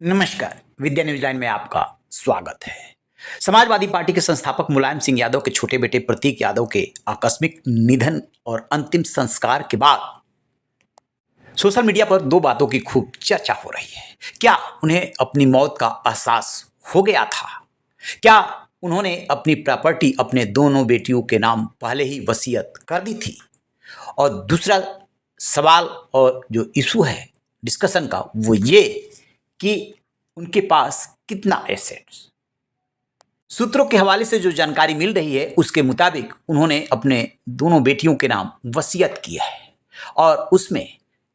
नमस्कार, विद्या news line में आपका स्वागत है। समाजवादी पार्टी के संस्थापक मुलायम सिंह यादव के छोटे बेटे प्रतीक यादव के आकस्मिक निधन और अंतिम संस्कार के बाद सोशल मीडिया पर दो बातों की खूब चर्चा हो रही है। क्या उन्हें अपनी मौत का एहसास हो गया था? क्या उन्होंने अपनी प्रॉपर्टी अपने दोनों बेटियों के नाम पहले ही वसीयत कर दी थी? और दूसरा सवाल और जो इशू है डिस्कशन का वो ये कि उनके पास कितना एसेट्स। सूत्रों के हवाले से जो जानकारी मिल रही है उसके मुताबिक उन्होंने अपने दोनों बेटियों के नाम वसीयत किया है और उसमें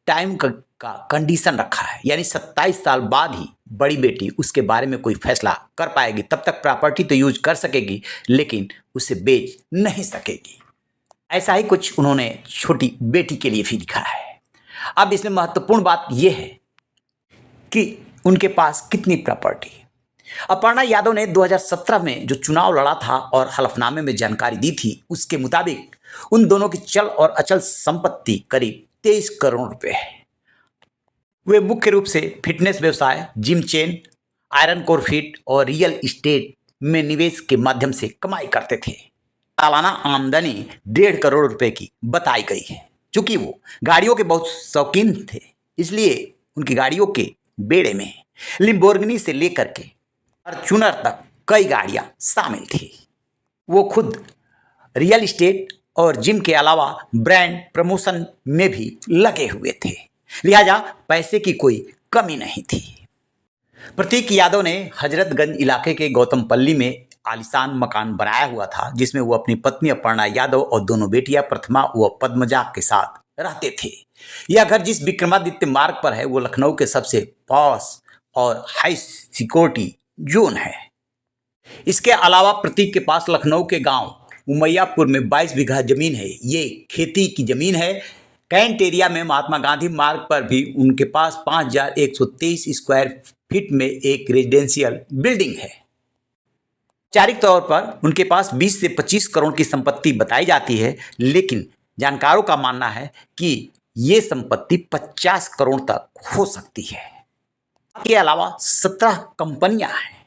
टाइम का कंडीशन रखा है, यानी 27 साल बाद ही बड़ी बेटी उसके बारे में कोई फैसला कर पाएगी। तब तक प्रॉपर्टी तो यूज कर सकेगी लेकिन उसे बेच नहीं सकेगी। ऐसा ही कुछ उन्होंने छोटी बेटी के लिए भी लिखा है। अब इसमें महत्वपूर्ण बात यह है कि उनके पास कितनी प्रॉपर्टी। अपर्णा यादव ने 2017 में जो चुनाव लड़ा था और हलफनामे में जानकारी दी थी उसके मुताबिक उन दोनों की चल और अचल संपत्ति करीब 23 करोड़ रुपए है। वे मुख्य रूप से फिटनेस व्यवसाय, gym chain, iron core fit और रियल एस्टेट में निवेश के माध्यम से कमाई करते थे। सालाना आमदनी 1.5 करोड़ रुपए की बताई गई है। चूंकि वो गाड़ियों के बहुत शौकीन थे इसलिए उनकी गाड़ियों के बेड़े में लिम्बोर्गिनी से लेकर के फॉर्च्यूनर तक कई गाड़ियां शामिल थी। वो खुद रियल एस्टेट और जिम के अलावा ब्रांड प्रमोशन में भी लगे हुए थे, लिहाजा पैसे की कोई कमी नहीं थी। प्रतीक यादव ने हजरतगंज इलाके के गौतमपल्ली में आलीशान मकान बनाया हुआ था जिसमें वो अपनी पत्नी अपर्णा यादव और दोनों बेटियां प्रथमा व पद्मजा के साथ रहते थे। यह घर जिस विक्रमादित्य मार्ग पर है वो लखनऊ के सबसे पॉश और हाई सिक्योरिटी जोन है। इसके अलावा प्रतीक के पास लखनऊ के गांव उमैयापुर में 22 बीघा जमीन है। ये खेती की जमीन है। कैंट एरिया में महात्मा गांधी मार्ग पर भी उनके पास 5123 स्क्वायर फीट में एक रेजिडेंशियल बिल्डिंग है। औपचारिक तौर पर उनके पास 20 से 25 करोड़ की संपत्ति बताई जाती है, लेकिन जानकारों का मानना है कि ये संपत्ति 50 करोड़ तक हो सकती है। इसके अलावा 17 कंपनियां हैं।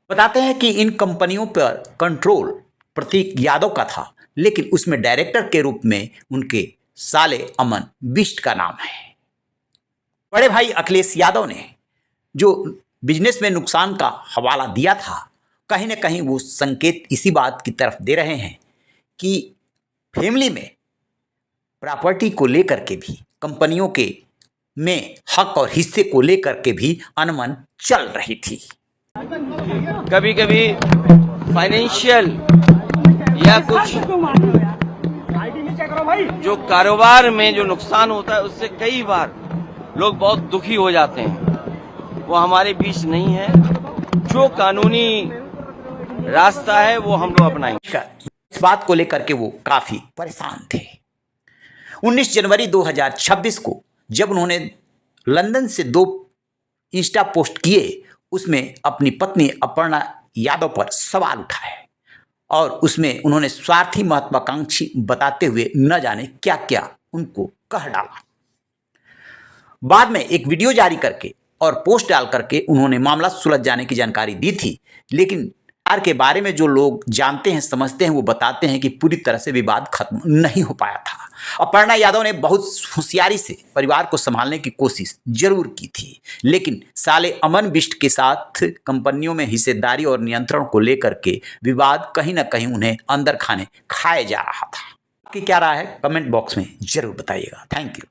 बताते हैं कि इन कंपनियों पर कंट्रोल प्रतीक यादव का था, लेकिन उसमें डायरेक्टर के रूप में उनके साले अमन बिष्ट का नाम है। बड़े भाई अखिलेश यादव ने जो बिजनेस में नुकसान का हवाला दिया था, कहीं ना कहीं वो संकेत इसी बात की तरफ दे रहे हैं कि फैमिली में प्रॉपर्टी को लेकर के भी, कंपनियों के में हक और हिस्से को लेकर के भी अनमन चल रही थी। कभी कभी फाइनेंशियल या कुछ जो कारोबार में जो नुकसान होता है उससे कई बार लोग बहुत दुखी हो जाते हैं। वो हमारे बीच नहीं है। जो कानूनी रास्ता है वो हम लोग अपनाएंगे। इस बात को लेकर के वो काफी परेशान थे। 19 जनवरी 2026 को जब उन्होंने लंदन से 2 इंस्टा पोस्ट किए, उसमें अपनी पत्नी अपर्णा यादव पर सवाल उठाए और उसमें उन्होंने स्वार्थी महत्वाकांक्षी बताते हुए न जाने क्या क्या उनको कह डाला। बाद में एक वीडियो जारी करके और पोस्ट डाल करके उन्होंने मामला सुलझ जाने की जानकारी दी थी, लेकिन प्यार के बारे में जो लोग जानते हैं, समझते हैं, वो बताते हैं कि पूरी तरह से विवाद खत्म नहीं हो पाया था। अपर्णा यादव ने बहुत होशियारी से परिवार को संभालने की कोशिश जरूर की थी, लेकिन साले अमन बिष्ट के साथ कंपनियों में हिस्सेदारी और नियंत्रण को लेकर के विवाद कहीं ना कहीं उन्हें अंदर खाने खाया जा रहा था। आपकी क्या राय है? कमेंट बॉक्स में जरूर बताइएगा। Thank you.